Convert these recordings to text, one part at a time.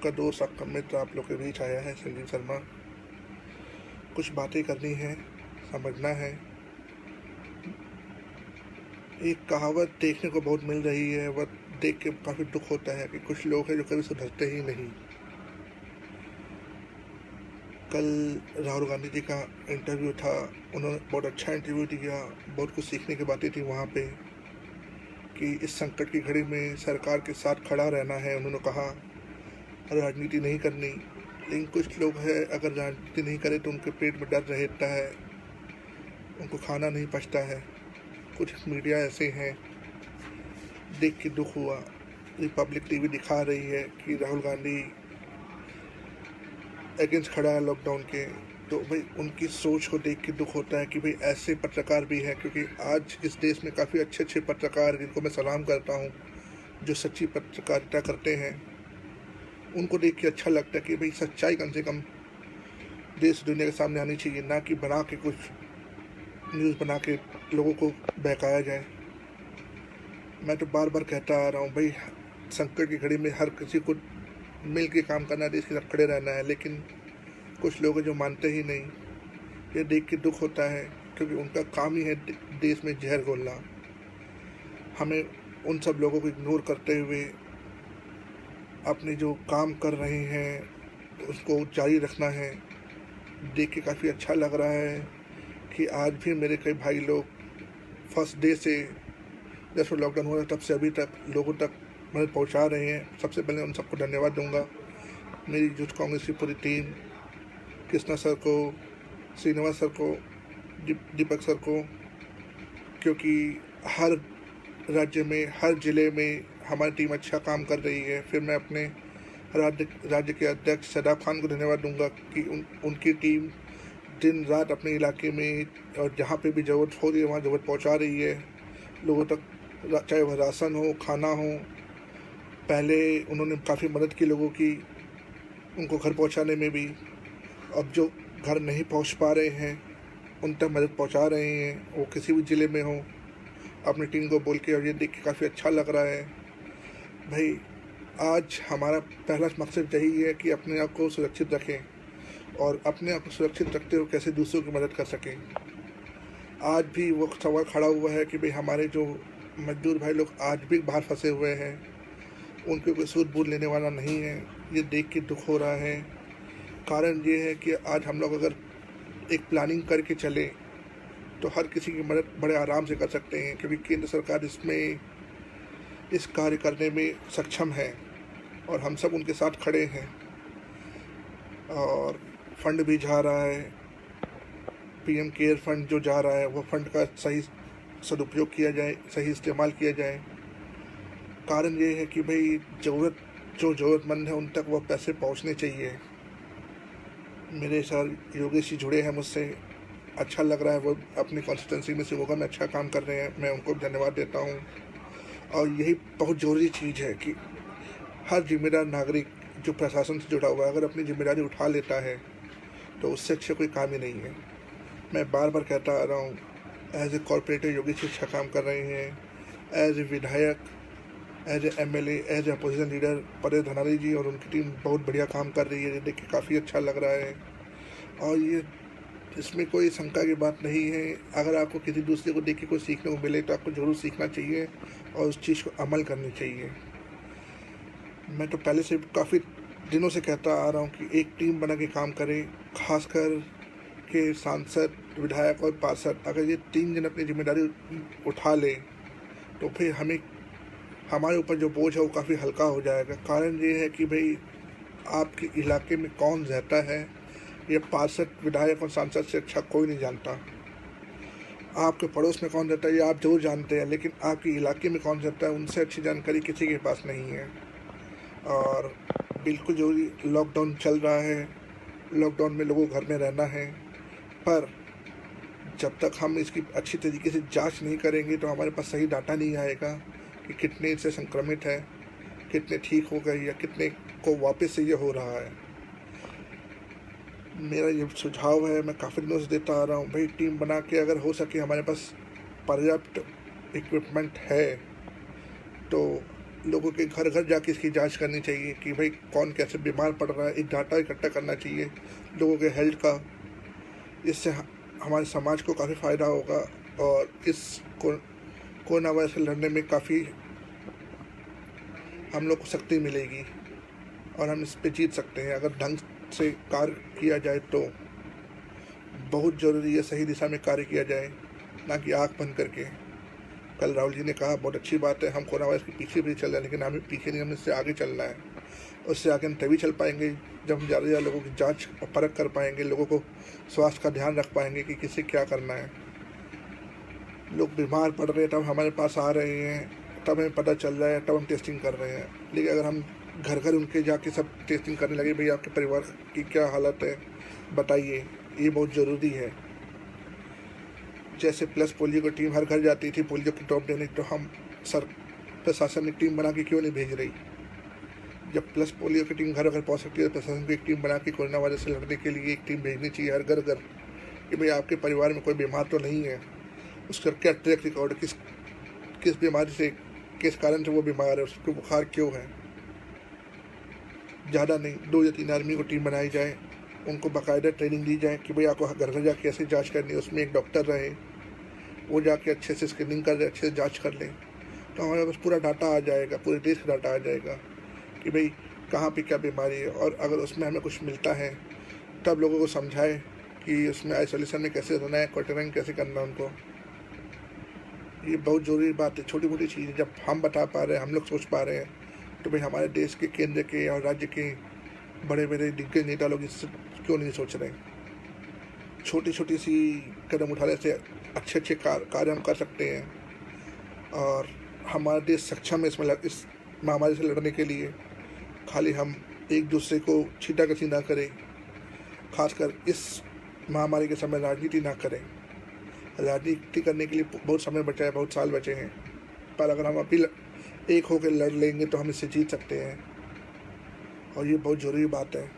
आपका दोस्त, आपका मित्र आप लोग के बीच आया है, संजीव शर्मा। कुछ बातें करनी है, समझना है। एक कहावत देखने को बहुत मिल रही है, वह देख के काफ़ी दुख होता है कि कुछ लोग हैं जो कभी सुधरते ही नहीं। कल राहुल गांधी जी का इंटरव्यू था, उन्होंने बहुत अच्छा इंटरव्यू दिया, बहुत कुछ सीखने की बातें थी वहाँ पे कि इस संकट की घड़ी में सरकार के साथ खड़ा रहना है। उन्होंने कहा राजनीति नहीं करनी, लेकिन कुछ लोग हैं अगर राजनीति नहीं करे तो उनके पेट में डर रहता है, उनको खाना नहीं पचता है। कुछ मीडिया ऐसे हैं, देख के दुख हुआ। रिपब्लिक टीवी दिखा रही है कि राहुल गांधी अगेंस्ट खड़ा है लॉकडाउन के, तो भाई उनकी सोच को देख के दुख होता है कि भाई ऐसे पत्रकार भी हैं। क्योंकि आज इस देश में काफ़ी अच्छे अच्छे पत्रकार, जिनको मैं सलाम करता हूँ, जो सच्ची पत्रकारिता करते हैं, उनको देख के अच्छा लगता है कि भाई सच्चाई कम से कम देश दुनिया के सामने आनी चाहिए, ना कि बना के कुछ न्यूज़ बना के लोगों को बहकाया जाए। मैं तो बार बार कहता आ रहा हूँ भाई, संकट की घड़ी में हर किसी को मिल के काम करना, देश के साथ खड़े रहना है, लेकिन कुछ लोग हैं जो मानते ही नहीं। ये देख के दुख होता है, क्योंकि उनका काम ही है देश में जहर घोलना। हमें उन सब लोगों को इग्नोर करते हुए अपने जो काम कर रहे हैं उसको जारी रखना है। देख के काफ़ी अच्छा लग रहा है कि आज भी मेरे कई भाई लोग फर्स्ट डे से, जब से लॉकडाउन हुआ तब से अभी तक लोगों तक मदद पहुंचा रहे हैं। सबसे पहले उन सबको धन्यवाद दूंगा, मेरी यूथ कांग्रेस की पूरी टीम, कृष्णा सर को, श्रीनिवास सर को, दीपक सर को, क्योंकि हर राज्य में, हर ज़िले में हमारी टीम अच्छा काम कर रही है। फिर मैं अपने राज्य के अध्यक्ष सदाब खान को धन्यवाद दूंगा कि उनकी टीम दिन रात अपने इलाके में और जहाँ पे भी ज़रूरत हो रही है वहाँ ज़रूरत पहुँचा रही है लोगों तक, चाहे वह राशन हो, खाना हो। पहले उन्होंने काफ़ी मदद की लोगों की, उनको घर पहुँचाने में भी। अब जो घर नहीं पहुँच पा रहे हैं उन तक मदद पहुँचा रहे हैं, वो किसी भी ज़िले में हो, अपनी टीम को बोल के। और ये देख के काफ़ी अच्छा लग रहा है। भाई आज हमारा पहला मकसद यही है कि अपने आप को सुरक्षित रखें, और अपने आप को सुरक्षित रखते हुए कैसे दूसरों की मदद कर सकें। आज भी वो सवाल खड़ा हुआ है कि भाई हमारे जो मजदूर भाई लोग आज भी बाहर फंसे हुए हैं, उनके कोई सूद बूद लेने वाला नहीं है। ये देख के दुख हो रहा है। कारण ये है कि आज हम लोग अगर एक प्लानिंग करके चले तो हर किसी की मदद बड़े आराम से कर सकते हैं, क्योंकि केंद्र सरकार इसमें इस कार्य करने में सक्षम है और हम सब उनके साथ खड़े हैं। और फंड भी जा रहा है, पीएम केयर फंड जो जा रहा है, वो फंड का सही सदुपयोग किया जाए, सही इस्तेमाल किया जाए। कारण ये है कि भाई जो ज़रूरतमंद है उन तक वो पैसे पहुंचने चाहिए। मेरे सर योगेश जी जुड़े हैं मुझसे, अच्छा लग रहा है। वो अपनी कॉन्स्टिट्यूंसी में सेवकों में अच्छा काम कर रहे हैं, मैं उनको धन्यवाद देता हूँ। और यही बहुत ज़रूरी चीज़ है कि हर जिम्मेदार नागरिक जो प्रशासन से जुड़ा हुआ है, अगर अपनी जिम्मेदारी उठा लेता है तो उससे अच्छा कोई काम ही नहीं है। मैं बार बार कहता आ रहा हूँ, as a corporator Yogesh ji अच्छा काम कर रहे हैं। एज ए विधायक, as a MLA, as a opposition leader Paresh Dhanari ji और उनकी टीम बहुत बढ़िया काम कर रही है। ये देख के काफ़ी अच्छा लग रहा है। और ये इसमें कोई शंका की बात नहीं है। अगर आपको किसी दूसरे को देख के कुछ सीखने को मिले तो आपको ज़रूर सीखना चाहिए और उस चीज़ को अमल करनी चाहिए। मैं तो पहले से काफ़ी दिनों से कहता आ रहा हूँ कि एक टीम बना के काम करें, खासकर के सांसद, विधायक और पार्षद। अगर ये 3 जन अपनी जिम्मेदारी उठा ले तो फिर हमारे ऊपर जो बोझ है वो काफ़ी हल्का हो जाएगा। कारण ये है कि भाई आपके इलाके में कौन रहता है, ये पार्षद, विधायक और सांसद से अच्छा कोई नहीं जानता। आपके पड़ोस में कौन रहता है ये आप जरूर जानते हैं, लेकिन आपके इलाके में कौन रहता है उनसे अच्छी जानकारी किसी के पास नहीं है। और बिल्कुल जो लॉकडाउन चल रहा है, लॉकडाउन में लोगों को घर में रहना है, पर जब तक हम इसकी अच्छी तरीके से जांच नहीं करेंगे तो हमारे पास सही डाटा नहीं आएगा कि कितने इससे संक्रमित है, कितने ठीक हो गए या कितने को वापस से ये हो रहा है। मेरा ये सुझाव है, मैं काफ़ी दिनों से देता आ रहा हूँ, भाई टीम बना के अगर हो सके, हमारे पास पर्याप्त इक्विपमेंट है तो लोगों के घर घर जाके इसकी जांच करनी चाहिए कि भाई कौन कैसे बीमार पड़ रहा है। एक डाटा इकट्ठा करना चाहिए लोगों के हेल्थ का। इससे हमारे समाज को काफ़ी फ़ायदा होगा और इस कोरोना वायरस से लड़ने में काफ़ी हम लोग को शक्ति मिलेगी और हम इस पे जीत सकते हैं अगर ढंग से कार्य किया जाए तो। बहुत ज़रूरी है सही दिशा में कार्य किया जाए, ना कि आँख बंद करके। कल राहुल जी ने कहा बहुत अच्छी बात है, हम कोरोना वायरस के पीछे भी चल रहे हैं, लेकिन हमें पीछे नहीं, हमें इससे आगे चलना है। उससे आगे हम तभी चल पाएंगे जब हम ज़्यादा से ज़्यादा लोगों की जांच और परख कर पाएंगे, लोगों को स्वास्थ्य का ध्यान रख पाएंगे कि किसे क्या करना है। लोग बीमार पड़ रहे हैं तब हमारे पास आ रहे हैं, तब हमें पता चल रहा है, तब हम टेस्टिंग कर रहे हैं। लेकिन अगर हम घर घर उनके जाके सब टेस्टिंग करने लगे, भाई आपके परिवार की क्या हालत है बताइए, ये बहुत ज़रूरी है। जैसे प्लस पोलियो की टीम हर घर जाती थी पोलियो की ड्रॉप देने, तो हम प्रशासन ने टीम बना के क्यों नहीं भेज रही? जब प्लस पोलियो की टीम घर घर पहुँच सकती है तो प्रशासन की एक टीम बना के कोरोना वायरस से लड़ने के लिए एक टीम भेजनी चाहिए हर घर घर, कि भाई आपके परिवार में कोई बीमार तो नहीं है। उसका क्या ट्रैक रिकॉर्ड, किस बीमारी से, किस कारण से वो बीमार है, उसको बुखार क्यों है। ज़्यादा नहीं, 2 या 3 आदमी को टीम बनाई जाए, उनको बाकायदा ट्रेनिंग दी जाए कि भाई आपको घर घर जाके कैसे जांच करनी है। उसमें एक डॉक्टर रहे, वो जाके अच्छे से स्क्रीनिंग कर ले, अच्छे से जांच कर लें, तो हमारे पास पूरा डाटा आ जाएगा, पूरे देश का डाटा आ जाएगा कि भाई कहाँ पे क्या बीमारी है। और अगर उसमें हमें कुछ मिलता है तब लोगों को समझाए कि उसमें आइसोलेशन में कैसे रहना है, क्वारंटाइन कैसे करना है उनको। ये बहुत ज़रूरी बात है। छोटी मोटी चीज़ें जब हम बता पा रहे हैं, हम लोग सोच पा रहे हैं, तो भाई हमारे देश के, केंद्र के और राज्य के बड़े बड़े दिग्गज नेता लोग इससे क्यों नहीं सोच रहे। छोटी छोटी सी कदम उठाने से अच्छे अच्छे कार्य हम कर सकते हैं और हमारा देश सक्षम है इस महामारी से लड़ने के लिए। खाली हम एक दूसरे को छींटाकशी ना करें, खासकर इस महामारी के समय राजनीति ना करें। राजनीति करने के लिए बहुत समय बचा है, बहुत साल बचे हैं, पर अगर हम अभी एक होकर लड़ लेंगे तो हम इससे जीत सकते हैं और ये बहुत ज़रूरी बात है।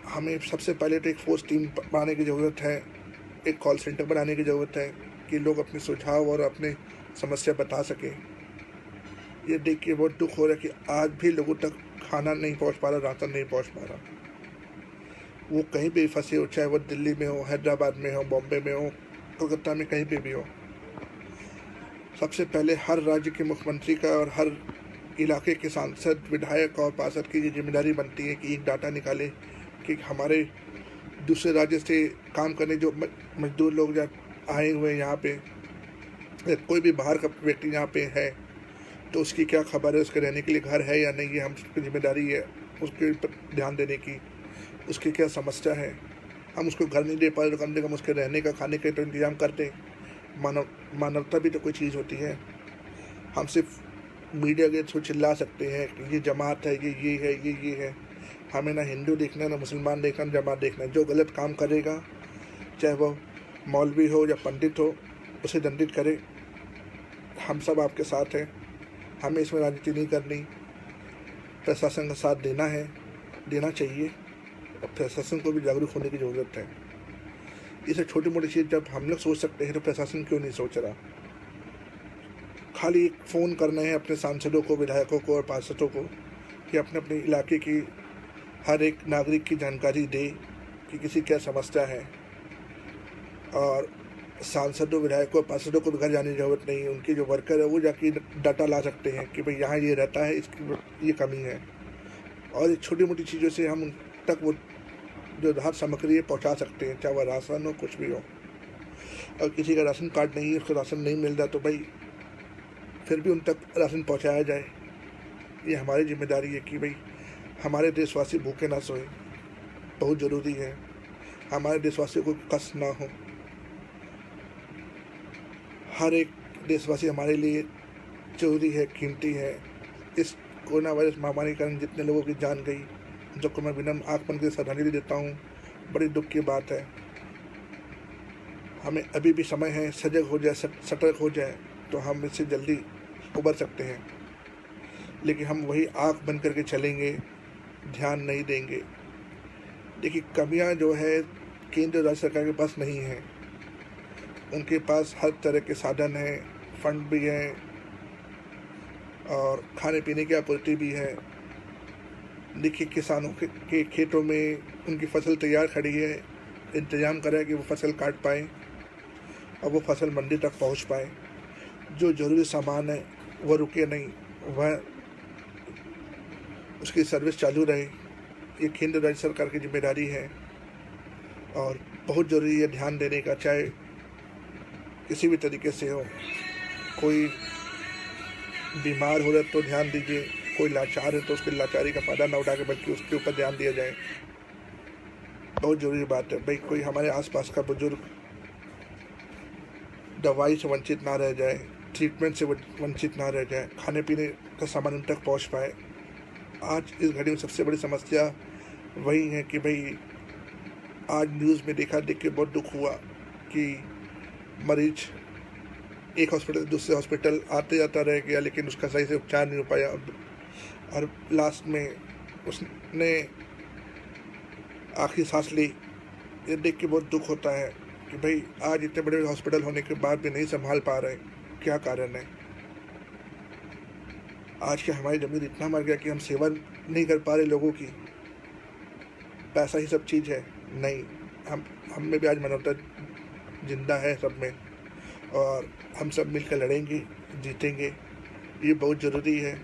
हमें सबसे पहले तो एक फोर्स टीम बनाने की ज़रूरत है, एक कॉल सेंटर बनाने की ज़रूरत है कि लोग अपने सुझाव और अपने समस्या बता सकें। ये देख के बहुत दुख हो रहा है कि आज भी लोगों तक खाना नहीं पहुंच पा रहा, राशन नहीं पहुंच पा रहा। वो कहीं भी फंसे हो, चाहे वो दिल्ली में हो, हैदराबाद में हो, बॉम्बे में हो, कोलकाता में, कहीं पे भी हो। सबसे पहले हर राज्य के मुख्यमंत्री का और हर इलाके के सांसद, विधायक और पार्षद की ये जिम्मेदारी बनती है कि एक डाटा निकाले कि हमारे दूसरे राज्य से काम करने जो मजदूर लोग आए हुए हैं यहाँ पे, कोई भी बाहर का व्यक्ति यहाँ पे है तो उसकी क्या खबर है, उसके रहने के लिए घर है या नहीं, ये हम सबकी जिम्मेदारी है उसके ऊपर ध्यान देने की। उसकी क्या समस्या है, हम उसको घर नहीं दे पा रहे तो कम से कम उसके रहने का, खाने का तो इंतजाम कर दें। मानवता भी तो कोई चीज़ होती है। हम सिर्फ मीडिया के थ्रू चिल्ला सकते हैं कि ये जमात है, ये है, ये है। हमें ना हिंदू देखना है, ना मुसलमान देखना, ना जमात देखना है। जो गलत काम करेगा, चाहे वो मौलवी हो या पंडित हो, उसे दंडित करे। हम सब आपके साथ हैं, हमें इसमें राजनीति नहीं करनी। प्रशासन का साथ देना है, देना चाहिए, और प्रशासन को भी जागरूक होने की ज़रूरत है। इसे छोटी मोटी चीज़ जब हम लोग सोच सकते हैं तो प्रशासन क्यों नहीं सोच रहा। खाली एक फ़ोन करना है अपने सांसदों को, विधायकों को और पार्षदों को कि अपने अपने इलाके की हर एक नागरिक की जानकारी दे कि किसी क्या समस्या है। और सांसदों, विधायकों, पार्षदों को घर जाने की ज़रूरत नहीं है। उनके जो वर्कर है वो जाके डाटा ला सकते हैं कि भाई यहाँ ये रहता है, इसकी ये कमी है। और छोटी मोटी चीज़ों से हम उन तक वो जो राहत सामग्री है पहुँचा सकते हैं, चाहे वह राशन हो, कुछ भी हो। और किसी का राशन कार्ड नहीं है, उसको राशन नहीं मिल रहा, तो भाई फिर भी उन तक राशन पहुँचाया जाए। ये हमारी जिम्मेदारी है कि भाई हमारे देशवासी भूखे ना सोए, बहुत ज़रूरी है। हमारे देशवासियों को कष्ट ना हो। हर एक देशवासी हमारे लिए ज़रूरी है, कीमती है। इस कोरोना वायरस महामारी के कारण जितने लोगों की जान गई, जो मैं विनम्र आँख बन के श्रद्धांजलि देता हूँ, बड़ी दुख की बात है। हमें अभी भी समय है, सजग हो जाए, सतर्क हो जाए तो हम इससे जल्दी उबर सकते हैं। लेकिन हम वही आँख बंद करके चलेंगे, ध्यान नहीं देंगे। देखिए, कमियां जो है केंद्र और राज्य सरकार के पास नहीं है। उनके पास हर तरह के साधन हैं, फंड भी हैं, और खाने पीने की आपूर्ति भी है। देखिए, किसानों के खेतों में उनकी फसल तैयार खड़ी है, इंतज़ाम करें कि वो फसल काट पाएँ और वो फसल मंडी तक पहुंच पाए। जो ज़रूरी सामान है वह रुके नहीं, वह उसकी सर्विस चालू रहे। ये केंद्र राज्य सरकार की जिम्मेदारी है और बहुत ज़रूरी है ध्यान देने का, चाहे किसी भी तरीके से हो। कोई बीमार हो रहा है तो ध्यान दीजिए, कोई लाचार है तो उसकी लाचारी का फ़ायदा ना उठा के बल्कि उसके ऊपर ध्यान दिया जाए। बहुत ज़रूरी बात है भाई, कोई हमारे आसपास का बुजुर्ग दवाई से वंचित ना रह जाए, ट्रीटमेंट से वंचित ना रह जाए, खाने पीने का सामान उन तक पहुँच पाए। आज इस घड़ी में सबसे बड़ी समस्या वही है कि भाई आज न्यूज़ में देख के बहुत दुख हुआ कि मरीज एक हॉस्पिटल से दूसरे हॉस्पिटल आते जाता रह गया, लेकिन उसका सही से उपचार नहीं हो पाया और लास्ट में उसने आखिरी सांस ली। ये देख के बहुत दुख होता है कि भाई आज इतने बड़े हॉस्पिटल होने के बाद भी नहीं संभाल पा रहे, क्या कारण है? आज के हमारी ज़मीन इतना मर गया कि हम सेवा नहीं कर पा रहे लोगों की। पैसा ही सब चीज़ है? नहीं, हम में भी आज मानवता जिंदा है सब में, और हम सब मिलकर लड़ेंगे, जीतेंगे। ये बहुत ज़रूरी है।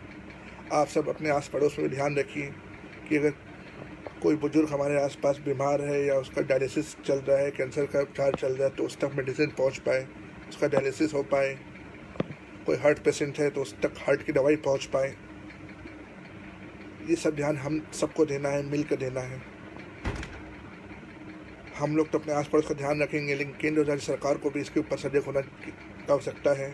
आप सब अपने आस पड़ोस में भी ध्यान रखिए कि अगर कोई बुजुर्ग हमारे आसपास बीमार है या उसका डायलिसिस चल रहा है, कैंसर का उपचार चल रहा है, तो उस तक मेडिसिन पहुंच पाए, उसका डायलिसिस हो पाए। कोई हार्ट पेशेंट है तो उस तक हार्ट की दवाई पहुंच पाए। ये सब ध्यान हम सबको देना है, मिल कर देना है। हम लोग तो अपने आस पड़ोस का ध्यान रखेंगे, लेकिन केंद्र और राज्य सरकार को भी इसके ऊपर सजग होना की आवश्यकता है।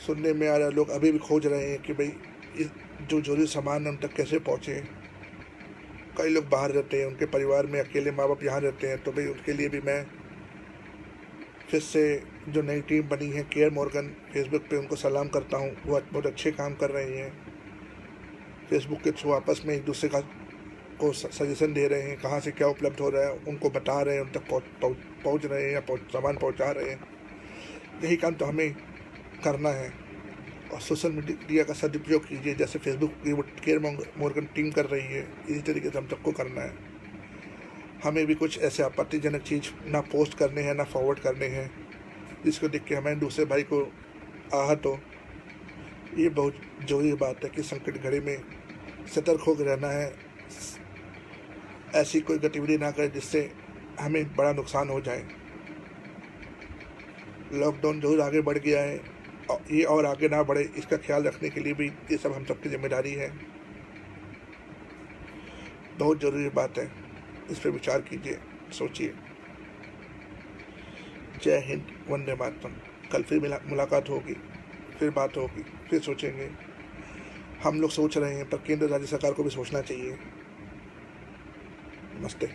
सुनने में आ रहा है लोग अभी भी खोज रहे हैं कि भाई जो जरूरी सामान है उन तक कैसे पहुँचे। कई लोग बाहर रहते हैं, उनके परिवार में अकेले माँ बाप यहाँ रहते हैं, तो भाई उनके लिए भी मैं फिर से जो नई टीम बनी है केयर मॉर्गन, फेसबुक पे उनको सलाम करता हूँ। वो बहुत अच्छे काम कर रहे हैं। फेसबुक के थ्रू आपस में एक दूसरे को सजेशन दे रहे हैं, कहाँ से क्या उपलब्ध हो रहा है उनको बता रहे हैं, उन तक पहुँच रहे हैं या सामान पहुँचा रहे हैं। यही काम तो हमें करना है। और सोशल मीडिया का सदुपयोग कीजिए, जैसे फेसबुक की वो केयर मॉर्गन टीम कर रही है, इसी तरीके से हम सबको करना है। हमें भी कुछ ऐसे आपत्तिजनक चीज़ ना पोस्ट करने हैं, ना फॉरवर्ड करने हैं, जिसको देख के हमें दूसरे भाई को आहत हो। ये बहुत जरूरी बात है कि संकट घड़ी में सतर्क होकर रहना है। ऐसी कोई गतिविधि ना करें जिससे हमें बड़ा नुकसान हो जाए। लॉकडाउन जरूर आगे बढ़ गया है, ये और आगे ना बढ़े, इसका ख्याल रखने के लिए भी ये सब हम सबकी जिम्मेदारी है। बहुत ज़रूरी बात है, इस पर विचार कीजिए, सोचिए। जय हिंद, वंदे मातरम। कल फिर मुलाकात होगी, फिर बात होगी, फिर सोचेंगे। हम लोग सोच रहे हैं पर केंद्र राज्य सरकार को भी सोचना चाहिए। नमस्ते।